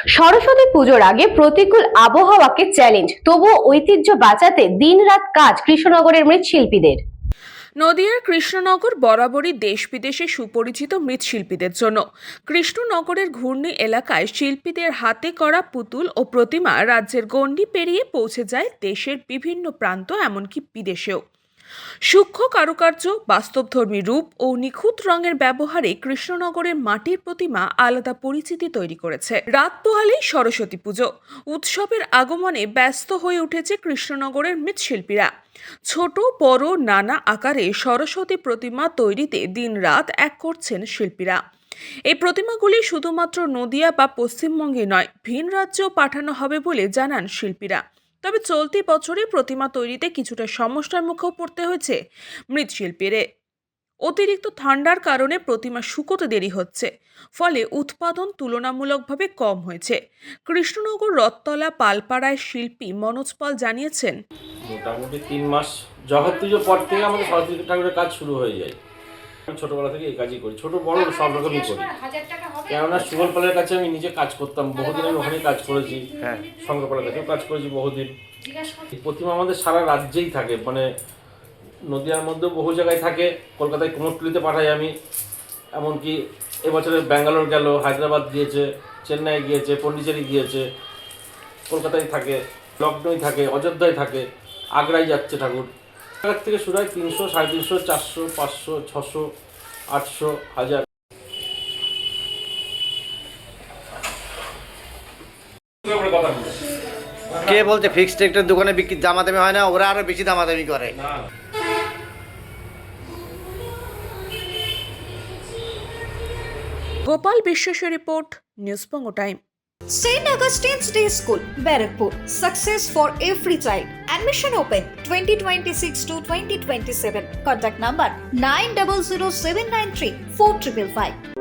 সরস্বতী পুজোর আগে প্রতিকূল আবহাওয়াকে চ্যালেঞ্জ, তবুও ঐতিহ্য বাঁচাতে দিনরাত কাজ কৃষ্ণনগরের মৃৎশিল্পীদের। নদিয়ার কৃষ্ণনগর বরাবরই দেশ বিদেশে সুপরিচিত মৃৎশিল্পীদের জন্য। কৃষ্ণনগরের ঘূর্ণি এলাকায় শিল্পীদের হাতে করা পুতুল ও প্রতিমা রাজ্যের গণ্ডি পেরিয়ে পৌঁছে যায় দেশের বিভিন্ন প্রান্ত, এমনকি বিদেশেও। সূক্ষ্ম কারুকার্য, বাস্তবধর্মী রূপ ও নিখুঁত রঙের ব্যবহারে কৃষ্ণনগরের মাটির প্রতিমা আলাদা পরিচিতি তৈরি করেছে। রাত পোহালেই সরস্বতী পুজো উৎসবের আগমনে ব্যস্ত হয়ে উঠেছে কৃষ্ণনগরের মৃৎশিল্পীরা। ছোট বড় নানা আকারে সরস্বতী প্রতিমা তৈরিতে দিনরাত এক করছেন শিল্পীরা। এই প্রতিমাগুলি শুধুমাত্র নদিয়া বা পশ্চিমবঙ্গে নয়, ভিন রাজ্যেও পাঠানো হবে বলে জানান শিল্পীরা। তবে চলতি বছরে প্রতিমা তৈরিতে কিছুটা সমস্যার মুখেও পড়তে হয়েছে মৃৎশিল্পীদের। অতিরিক্ত ঠান্ডার কারণে প্রতিমা শুকোতে দেরি হচ্ছে, ফলে উৎপাদন তুলনামূলকভাবে কম হয়েছে। কৃষ্ণনগর রথতলা পালপাড়ায় শিল্পী মনোজ পাল জানিয়েছেন, মোটামুটি 3 মাস জগৎ পুজোর পর থেকে আমাদের সরস্বতী ঠাকুরের কাজ শুরু হয়ে যায়। আমি ছোটবেলা থেকে এই কাজই করি, ছোট বড় সব রকমই করি। কেননা সুবলপালের কাছে আমি নিজে কাজ করতাম, বহুদিন আমি ওখানেই কাজ করেছি। হ্যাঁ, শঙ্করপালের কাছেও কাজ করেছি বহুদিন। এই প্রতিমা আমাদের সারা রাজ্যেই থাকে, মানে নদিয়ার মধ্যেও বহু জায়গায় থাকে। কলকাতায় কুমোরটুলিতে পাঠাই আমি, এমনকি এবছরে ব্যাঙ্গালোর গেল, হায়দ্রাবাদ গিয়েছে, চেন্নাই গিয়েছে, পন্ডিচেরি গিয়েছে, কলকাতায় থাকে, লখনৌয় থাকে, অযোধ্যায় থাকে, আগ্রায় যাচ্ছে ঠাকুর। টাকার থেকে শুরু হয় 300, 350, 400, 500, 600, 800, 1000। কে বলছে ফিক্সড একটা দোকানে বিক্রি দামাদামি হয় না? ওরা আরো বেশি দামাদামি করে। গোপাল বিশ্বাসের report, news Banga time. St. Augustine's Day School, Barakpur. Success for every child. Admission open 2026 to 2027. Contact number 900793 4555.